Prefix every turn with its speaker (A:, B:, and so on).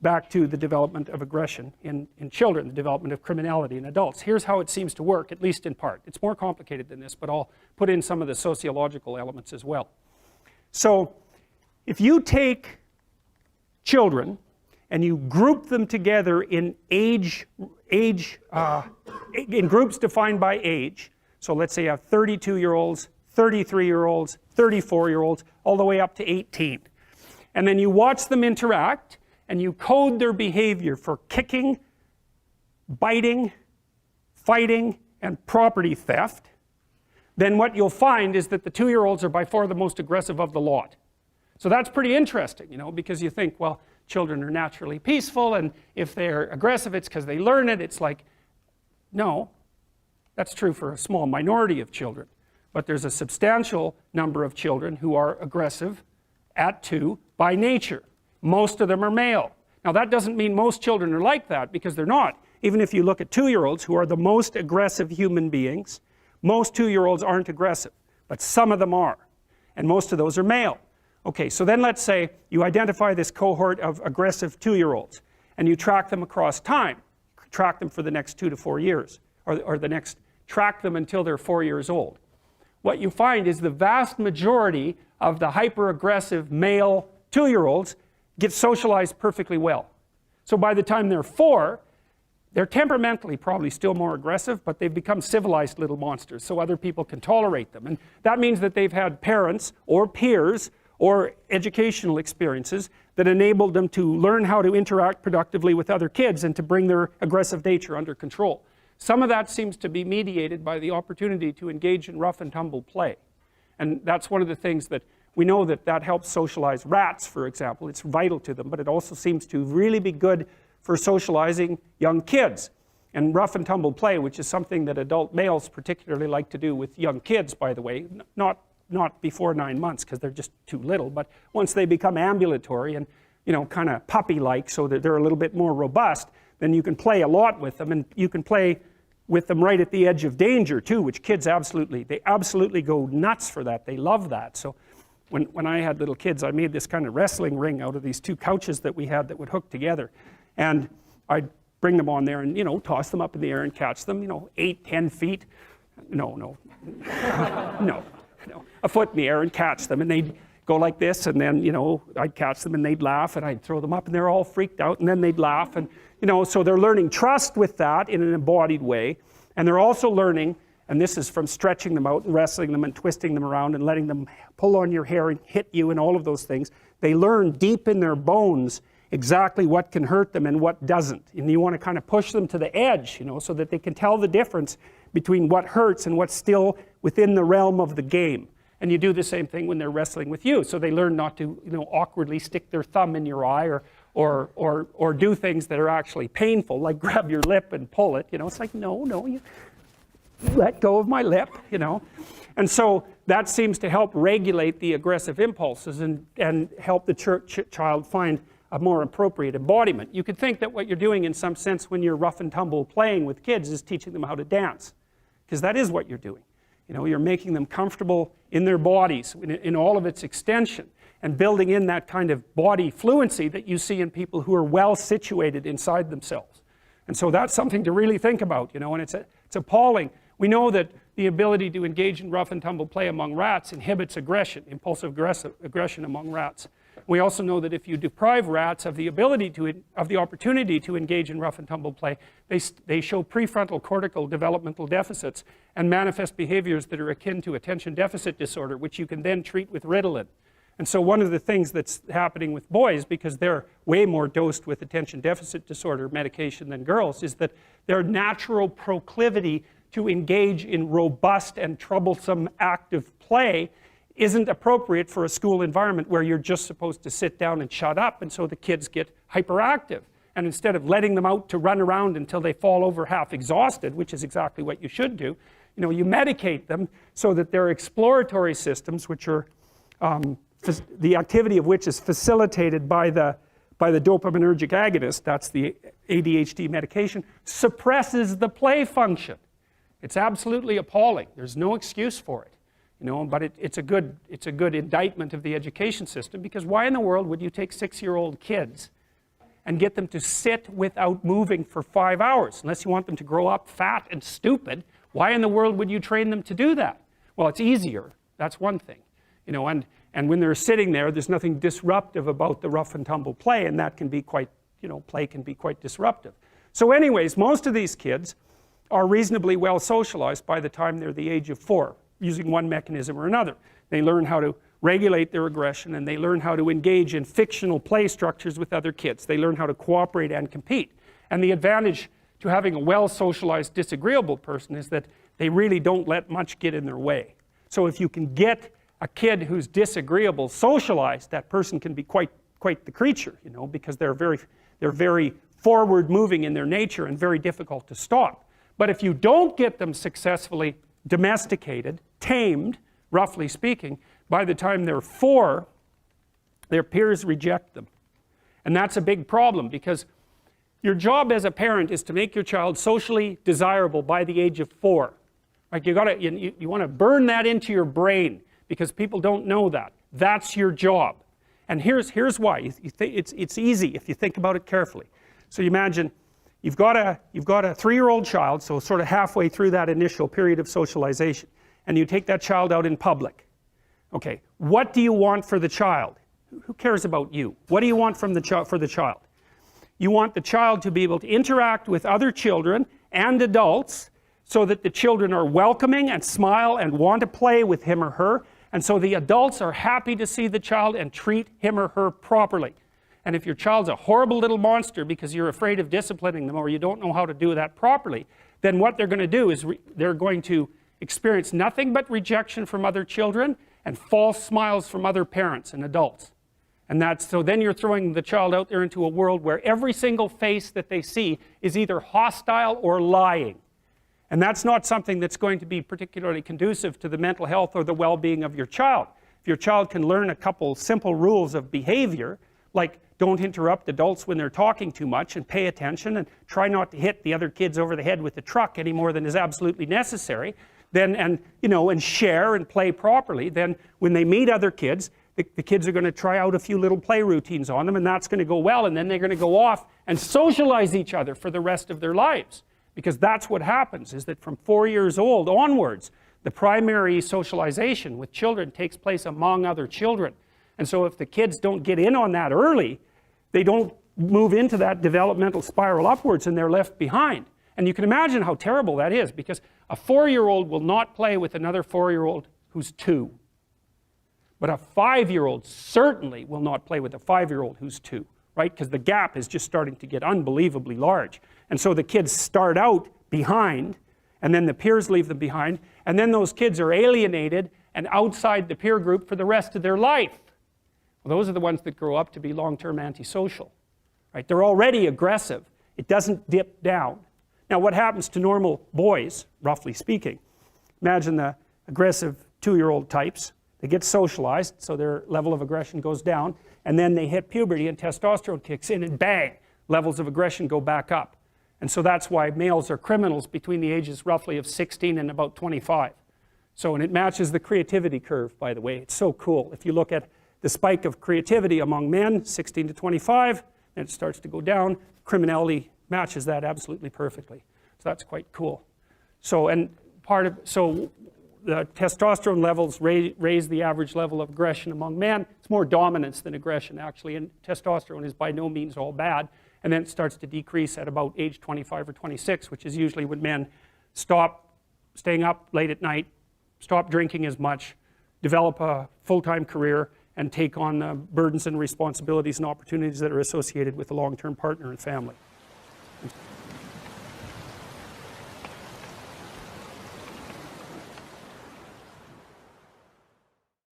A: back to the development of aggression in children, the development of criminality in adults. Here's how it seems to work, at least in part. It's more complicated than this, but I'll put in some of the sociological elements as well. So if you take children and you group them together in in groups defined by age, so let's say you have 32-year-olds, 33-year-olds, 34-year-olds, all the way up to 18. And then you watch them interact, and you code their behavior for kicking, biting, fighting, and property theft, then what you'll find is that the 2-year-olds are by far the most aggressive of the lot. So that's pretty interesting, you know, because you think, well, children are naturally peaceful, and if they're aggressive, it's because they learn it. It's like, no, that's true for a small minority of children. But there's a substantial number of children who are aggressive at 2 by nature. Most of them are male. Now that doesn't mean most children are like that, because they're not. Even if you look at 2-year-olds who are the most aggressive human beings, most 2-year-olds aren't aggressive, but some of them are. And most of those are male. Okay, so then let's say you identify this cohort of aggressive 2-year-olds, and you track them across time. Track them for the next 2 to 4 years, or track them until they're 4 years old. What you find is the vast majority of the hyper-aggressive male 2-year-olds get socialized perfectly well. So by the time they're 4, they're temperamentally probably still more aggressive, but they've become civilized little monsters, so other people can tolerate them. And that means that they've had parents or peers or educational experiences that enabled them to learn how to interact productively with other kids and to bring their aggressive nature under control. Some of that seems to be mediated by the opportunity to engage in rough and tumble play. And that's one of the things that we know that helps socialize rats, for example. It's vital to them, but it also seems to really be good for socializing young kids. And rough and tumble play, which is something that adult males particularly like to do with young kids, by the way, not before 9 months because they're just too little, but once they become ambulatory and, you know, kind of puppy-like so that they're a little bit more robust, then you can play a lot with them, and you can play with them right at the edge of danger too, which kids absolutely go nuts for that. They love that. So when I had little kids, I made this kind of wrestling ring out of these 2 couches that we had that would hook together. And I'd bring them on there and, you know, toss them up in the air and catch them, you know, 8, 10 feet. No, a foot in the air and catch them. And they'd go like this, and then, you know, I'd catch them and they'd laugh, and I'd throw them up and they're all freaked out, and then they'd laugh. And, you know, so they're learning trust with that in an embodied way. And they're also learning, and this is from stretching them out and wrestling them and twisting them around and letting them pull on your hair and hit you and all of those things. They learn deep in their bones exactly what can hurt them and what doesn't. And you want to kind of push them to the edge, you know, so that they can tell the difference between what hurts and what's still within the realm of the game. And you do the same thing when they're wrestling with you. So they learn not to, you know, awkwardly stick their thumb in your eye or do things that are actually painful, like grab your lip and pull it. You know, it's like, no, you let go of my lip, you know. And so that seems to help regulate the aggressive impulses and help the child find a more appropriate embodiment. You could think that what you're doing in some sense when you're rough and tumble playing with kids is teaching them how to dance, because that is what you're doing. You know, you're making them comfortable in their bodies in all of its extension, and building in that kind of body fluency that you see in people who are well situated inside themselves. And so that's something to really think about, you know, and it's appalling. We know that the ability to engage in rough and tumble play among rats inhibits aggression, impulsive aggression among rats. We also know that if you deprive rats of the opportunity to engage in rough and tumble play, they show prefrontal cortical developmental deficits and manifest behaviors that are akin to attention deficit disorder, which you can then treat with Ritalin. And so one of the things that's happening with boys, because they're way more dosed with attention deficit disorder medication than girls, is that their natural proclivity to engage in robust and troublesome active play isn't appropriate for a school environment where you're just supposed to sit down and shut up, and so the kids get hyperactive. And instead of letting them out to run around until they fall over half exhausted, which is exactly what you should do, you know, you medicate them so that their exploratory systems, which are the activity of which is facilitated by the dopaminergic agonist, that's the ADHD medication, suppresses the play function. It's absolutely appalling. There's no excuse for it. You know, but it's a good indictment of the education system, because why in the world would you take 6-year-old kids and get them to sit without moving for 5 hours. Unless you want them to grow up fat and stupid, why in the world would you train them to do that? Well, it's easier. That's one thing. You know, and when they're sitting there, there's nothing disruptive about the rough and tumble play, and that can be quite, you know, play can be quite disruptive. So anyways, most of these kids are reasonably well socialized by the time they're the age of 4, using one mechanism or another. They learn how to regulate their aggression, and they learn how to engage in fictional play structures with other kids. They learn how to cooperate and compete. And the advantage to having a well-socialized disagreeable person is that they really don't let much get in their way. So if you can get a kid who's disagreeable socialized, that person can be quite the creature, you know, because they're very forward moving in their nature and very difficult to stop. But if you don't get them successfully domesticated, tamed, roughly speaking, by the time they're 4, their peers reject them. And that's a big problem, because your job as a parent is to make your child socially desirable by the age of 4. Like you want to burn that into your brain, because people don't know that. That's your job. And here's why. It's easy if you think about it carefully. So you imagine you've got a 3-year-old child, so sort of halfway through that initial period of socialization, and you take that child out in public. Okay, what do you want for the child? Who cares about you? What do you want from for the child? You want the child to be able to interact with other children and adults so that the children are welcoming and smile and want to play with him or her, and so the adults are happy to see the child and treat him or her properly. And if your child's a horrible little monster because you're afraid of disciplining them, or you don't know how to do that properly, then what they're going to do is they're going to experience nothing but rejection from other children and false smiles from other parents and adults. And so then you're throwing the child out there into a world where every single face that they see is either hostile or lying. And that's not something that's going to be particularly conducive to the mental health or the well-being of your child. If your child can learn a couple simple rules of behavior, like don't interrupt adults when they're talking too much, and pay attention, and try not to hit the other kids over the head with the truck any more than is absolutely necessary, then, and share and play properly, then when they meet other kids, the kids are going to try out a few little play routines on them, and that's going to go well, and then they're going to go off and socialize each other for the rest of their lives. Because that's what happens, is that from 4 years old onwards, the primary socialization with children takes place among other children. And so if the kids don't get in on that early, they don't move into that developmental spiral upwards, and they're left behind. And you can imagine how terrible that is, because a 4-year-old will not play with another 4-year-old who's 2. But a 5-year-old certainly will not play with a 5-year-old who's 2, right? Because the gap is just starting to get unbelievably large. And so the kids start out behind, and then the peers leave them behind, and then those kids are alienated and outside the peer group for the rest of their life. Well, those are the ones that grow up to be long-term antisocial, right? They're already aggressive. It doesn't dip down. Now, what happens to normal boys, roughly speaking? Imagine the aggressive 2-year-old types. They get socialized, so their level of aggression goes down, and then they hit puberty and testosterone kicks in, and bang, levels of aggression go back up. And so that's why males are criminals between the ages roughly of 16 and about 25. So, and it matches the creativity curve, by the way. It's so cool. If you look at the spike of creativity among men, 16 to 25, then it starts to go down. Criminality matches that absolutely perfectly. So that's quite cool. So, and so the testosterone levels raise the average level of aggression among men. It's more dominance than aggression, actually, and testosterone is by no means all bad. And then it starts to decrease at about age 25 or 26, which is usually when men stop staying up late at night, stop drinking as much, develop a full-time career, and take on the burdens and responsibilities and opportunities that are associated with a long-term partner and family.